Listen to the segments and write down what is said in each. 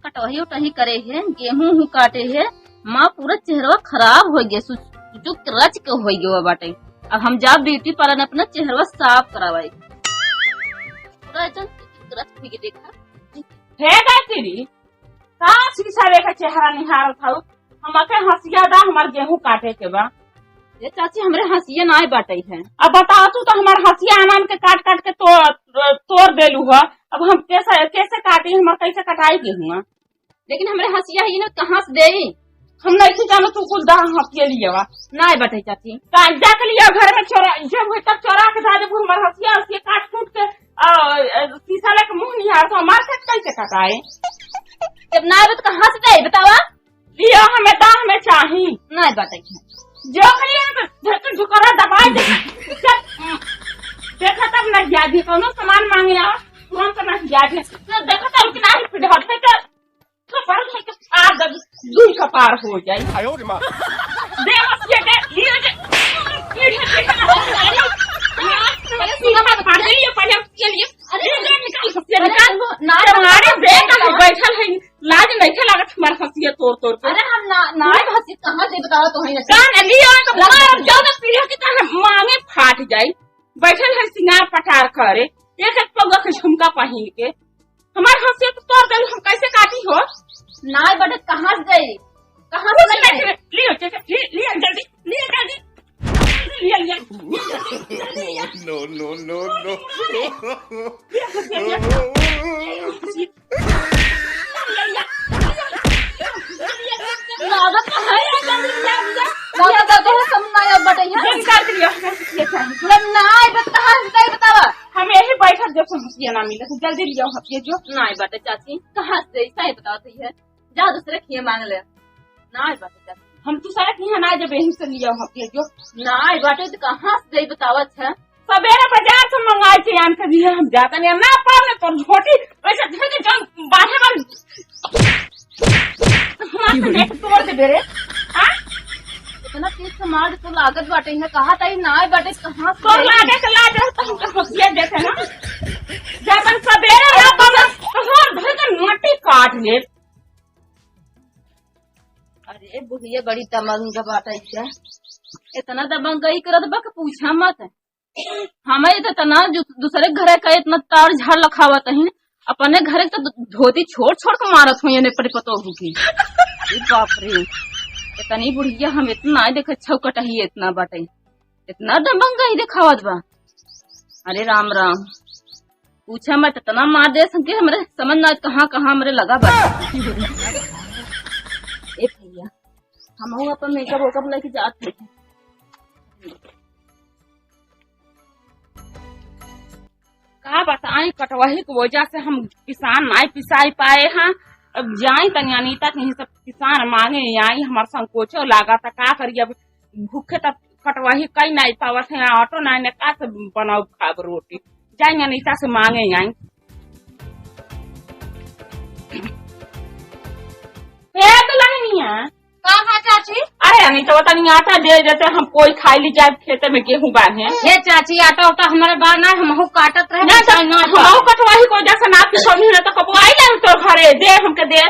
कटवही उटही करे है, गेहूं काटे है, माँ पूरा चेहरा खराब हो गया, जो रच के हो गया बाटे। अब हम जा ब्यूटी पार्लर अपना चेहरा साफ करावाई। पूरा रच के देखा है गायत्री का शीशा देखा चेहरा निहार था हमके हंसिया दा हमार गेहूं काटे के बा। ये चाची हमरे हंसिया ना बाटे है। अब बताओ तू तो हमार हंसिया आनाम के काट काट के तोड़ देलू है। अब हम कैसे काटी हमार कैसे कटाई गेहूं। लेकिन हमरे हंसिया ही ना कहाँ से दे हम नहीं जानो तू कुछ दा हंसिया लिए बा ना बाटे चाची। जाके लिया घर में चोरा जब तक चोरा के धा जब हमार हंसिया काट कूट के शीशा लेके मुंह निहार तो हमार से कैसे कटाए। जब ना तो कहाँ से दे बतावा। लिया हमें चाहिए ना बाटे जो खाली झुकरा दबाई देखा तब न याद कोनो सामान मांगे और तुरंत न याद देखा तब कि नहीं फिर हटते तो पर है कि पार दूर का पार हो जाए। आयो रे मां दे ये पहले के लिए अरे निकाल ना हमारे ब्रेक बैठल है लाज नहीं लागत हमारे हंसिया तोड़ के। अरे हम ना हंसी कहाँ से बताओ तो है कान लियो तो मार ज्यादा पीढ़ी की तरह मांगे फाट जाए। बैठल है सिंगार पटार करे एक पौगा के झुमका पहन के हमारे हंसिया तो तोड़ दे हम कैसे काटी हो। ना बड़े कहाँ से गई कहाँ से लियो जल्दी लियो जल्दी No. हम यही बैठक जब हंसिया ना मिले तो जल्दी लियो हंसिया जो ना बाटे चाची कहाँ से सही बताओ तो है जा दूसरे खिए मांग ले ना बाटे चाची हम तू सारा की ना जब यही से लियो हंसिया जो ना बाटे तो कहाँ से सही बतावत है। सवेरे बाजार से मंगाए थे आन के दिए हम जाते नहीं ना पाने तो छोटी वैसे धीरे जन बाहर वाल हमारे नेट तोड़ दे बेरे हां इतना तेज से मार तो लागत बाटे है कहा ताई ना बाटे कहाँ से तो लागे तो लागे तो हम हंसिया देखे ना जब सवेरे ना पाने तो हर धर के माटी काट ले। अरे बुढ़िया बड़ी दमंग बाटे है इतना दमंगई करत बा के पूछा मत। हमें तो तना दूसरे घरे का इतना तार झाड़ लखावत है अपने घरे तो धोती छोड़ के मारत हो ये पतो की बाप रे इतनी बुढ़िया हम इतना देखे छौकट ही इतना बाटे इतना दमंगा ही दिखावत बा। अरे राम राम पूछा मत इतना मार दे संके हमरे समझ ना कहाँ हमरे लगा बा। ए भैया हम अपन मेकअप वेकअप लेके जाते हैं। का बताएं कटवही की वजह से हम किसान नहीं पिसाई पाए हैं। अब जाए तनी अनीता नहीं सब किसान मांगे आई हमारे संकोचो लागा था का करिए अब भूखे तक कटवही कई नहीं पावत है ऑटो नहीं का से बनाओ खाब रोटी जाए अनीता से मांगे आई। दुल्हनिया कहाँ चाची। अरे अनीता बता नहीं आटा दे देते हम कोई खाई ली जाए खेते में गेहूं बांधे ये चाची आटा उटा हमारे बार ना हम काटत रहे कटवाही को जैसे ना पिसोनी है तो कब आई ना तो घरे दे हमके दे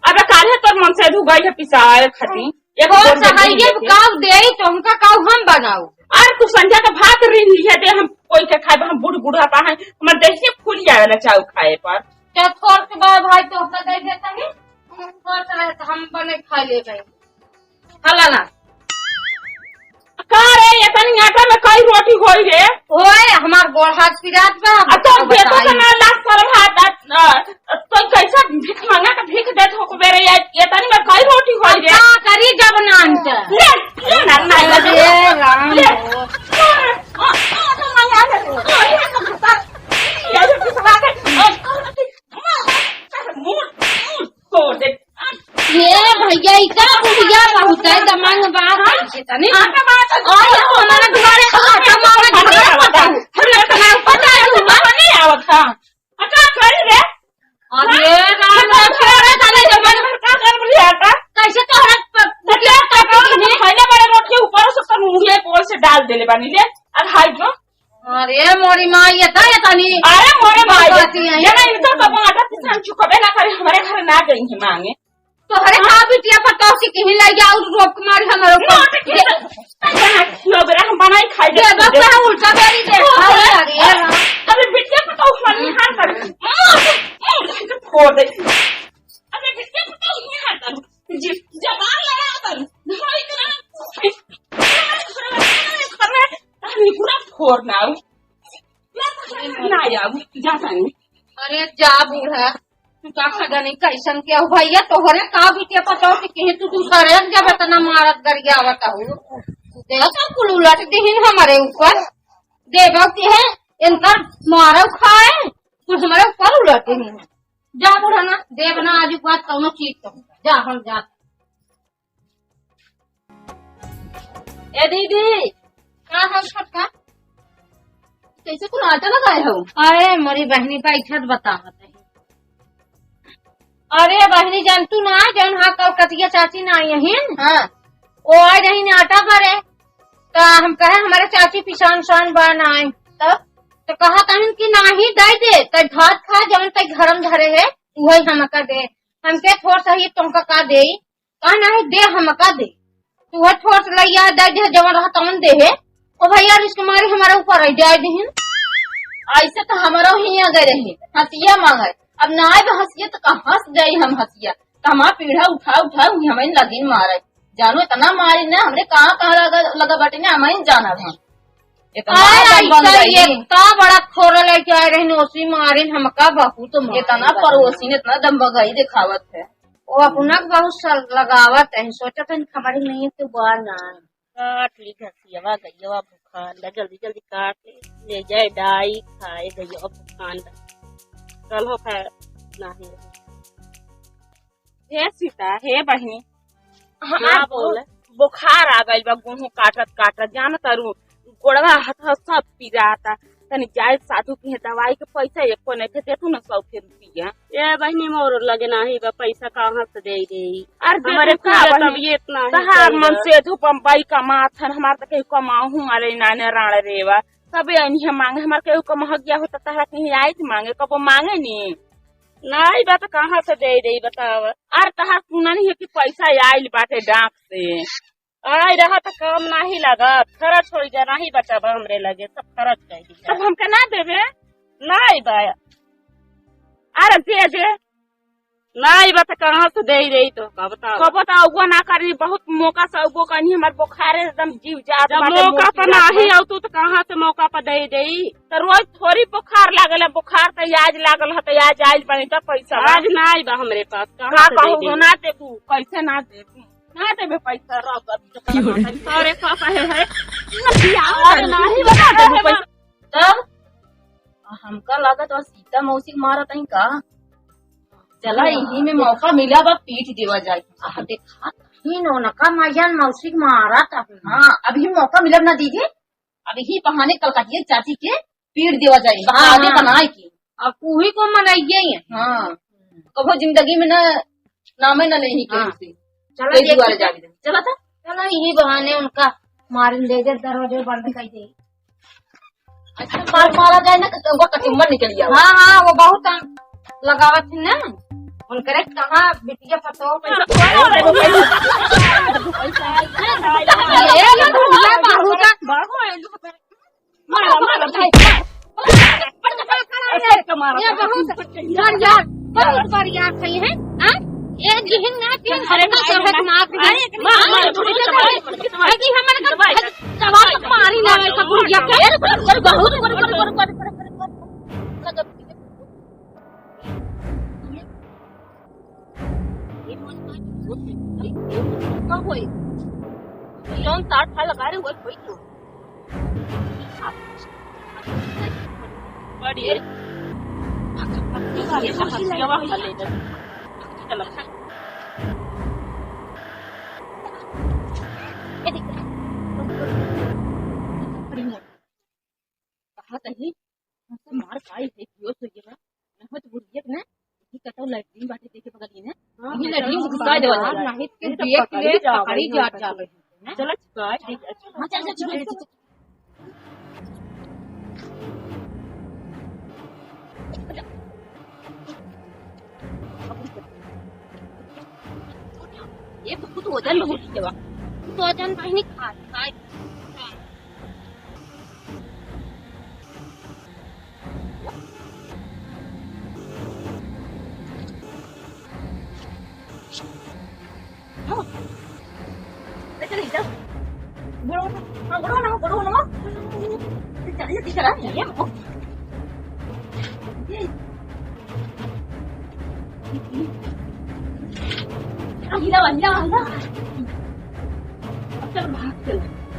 अब काले तोर मन से धुगाई है पिसाए खती तो हमका काऊ हम बनाऊ। अरे तू संध्या का भात रीन लिया दे हम कोई के खाए हम बूढ़ बूढ़ा पा है हमारे देह फूल जाए चाउ खाए पर क्या थोड़ के बाद भाई तो दे देता नहीं हम बने खा ले गए हला ना का रे ये तनी आटा में कई रोटी होई रे ओए हमार गोड़ हाथ पिरात बा तो बेटा का ना लाख सरल हाथ तो कैसा भीख मांगा का भीख देत हो को बेरे ये तनी में कई रोटी होई रे का करी जब नान के ले ना ना रे राम ये भैया इतना बुढ़िया बहुत है दमंग बात है आटा बात और हमारा दुआरे आटा मांगा पता है नहीं आवत था अच्छा करी रे अरे राम छोड़ा साले जमन का कर बोली आटा कैसे तोहरा मतलब काटे पहले बड़े रोटी ऊपर से सब मुंह पोल से डाल देले बानी ले और हाई जो अरे मोरी माँ ये था ये तानी अरे मोरे भाई ये ना इनका सब आटा पिसा हम चुकबे ना करे हमारे घर ना गई है मांगे तो हरे का बिटिया पटाव से कहीं ले जाओ रोक मारी हमारे ऊपर हम बनाई खाई दे बस है उल्टा बेरी दे अरे अबे बिटिया पटाव मन हार कर फोड़ दे अबे बिटिया पटाव नहीं हार कर जी जवान लगा कर धोई करा पूरा फोड़ ना ना यार जाता नहीं अरे जा बूढ़ा तू का खड़ा नहीं कैसन क्या हो भैया तोहरे का बिटिया पटाव से कहीं तू दूसरे जब इतना मारत कर गया बताऊ देखा सब कुल उलट दीन हमारे ऊपर देवती है इनका मारो खाए तो हमारे ऊपर उलटे नहीं है जा बूढ़ा ना देवना आज बात कौनो चीज तो जा हम जा ए दीदी क्या है छटका कैसे कुल आटा लगाए हो अरे मोरी बहनी का इच्छा बता अरे बहनी जान तू ना जौन हाँ कलकतिया चाची ना आई है हाँ वो आई रही ने आटा भरे तो हम कहे हमारे चाची पिसान शान बन आए तब तो कहा कहीं कि ना ही दे दे तो भात खा जौन तक घरम धरे है वही हमका दे हमके थोड़ा सा ही तुमका का दे कहा नहीं दे हमका दे तू वह थोड़ा सा लिया दे दे जवन रहा तमन दे है ओ भैया इसके मारे हमारे ऊपर आई जाए दीन ऐसे तो हमारा ही आ गए रहे हंसिया मांगे अब ना आए हंसिया तो कहाँ से जाई हम हंसिया तो हमारा पीढ़ा उठा उठा हमें लगी मारे जानो इतना मारी ना हमने कहाँ लगा बाटे ना हमें जाना था इतना बड़ा खोरा लेके आए रहे उसी मारे हमका बहुत इतना पड़ोसी ने इतना दम बगाई दिखावत है वो अपना बहुत लगावत है सोचा था खबर नहीं है तो बाहर ना काट ली घसियावा गैया बुखार जल्दी जल्दी काट ले जाए डाई खाए गैया बुखार कल हो खाए नहीं हे सीता हे बहनी हाँ बोल बुखार आ गई बा गेहूं काटत काटत जान तारू गोड़वा हाथ सब पी जाता तनी जाए साधु की दवाई के पैसा एको नहीं दे तू ना 100 रुपया ये बहनी मोर लगे नहीं बा पैसा कहाँ से दे दे अरे हमारे तब ये इतना तहार मन से धूपम बाई कमात हन हमार तक कमाहू अरे नाने राण रेवा सबे अनिया मांगे हमार केहू को महगिया होता तहरा कहीं आई थी मांगे कबो मांगे नहीं नहीं बा तो कहाँ से दे दे बताव अरे तहार सुना नहीं है कि पैसा आयल बाटे डाक से आई रहा तो काम नहीं लगा खर्च हो जा नहीं बचा हमरे लगे सब खर्च कर तब हमके ना देवे नहीं बा अरे दे दे नहीं बता कहाँ से दे रही तो कबो तो उगो ना करी बहुत मौका से उगो कनी हमार बुखार एकदम जीव जात जब मौका पर नहीं आउ तो कहाँ से मौका पर दे दे तो रोज थोड़ी बुखार लागल है बुखार तो आज लागल है तो आज आइल बने तो पैसा आज नहीं बा हमरे पास कहाँ से दे ना देबू कैसे ना देबू ना देबे पैसा अरे पापा है नहीं बता देबू तब हमका लागत और सीता मौसी मारा तही का चला यही में मौका मिला बा पीठ देवा जाए देखा नौनका मायान मौसी मारा था हाँ अभी मौका मिला ना दीजिए अब यही बहाने कलकतिया चाची के पीठ देवा जाए आगे बनाए की अब पूरी को मनाइए हाँ कबो जिंदगी में ना नामे ना नहीं चला था चला यही बहाने उनका मारन दे दे दरवाजे बंद कर दे अच्छा मारा जाए ना तो कचुम्बर निकल गया हाँ हाँ वो बहुत लगावत थी ना उनकरे कहाँ बिटिया पतो तार था लगा रहे कोई तो बड़ी मार पाई है क्यों तो ये ना तो बुढ़िया ना ये कटो लैट्रिन बाटे देखे बगल में ये लैट्रिन घुसा देवा नहीं के देख ले पकड़ी जा चलो हां चल चल ये बहुत वजन बहुत है तो वजन कहीं नहीं खाए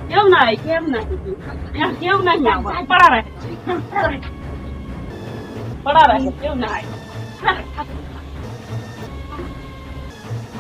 Kéo này em kéo này nhỏ quá para này kéo này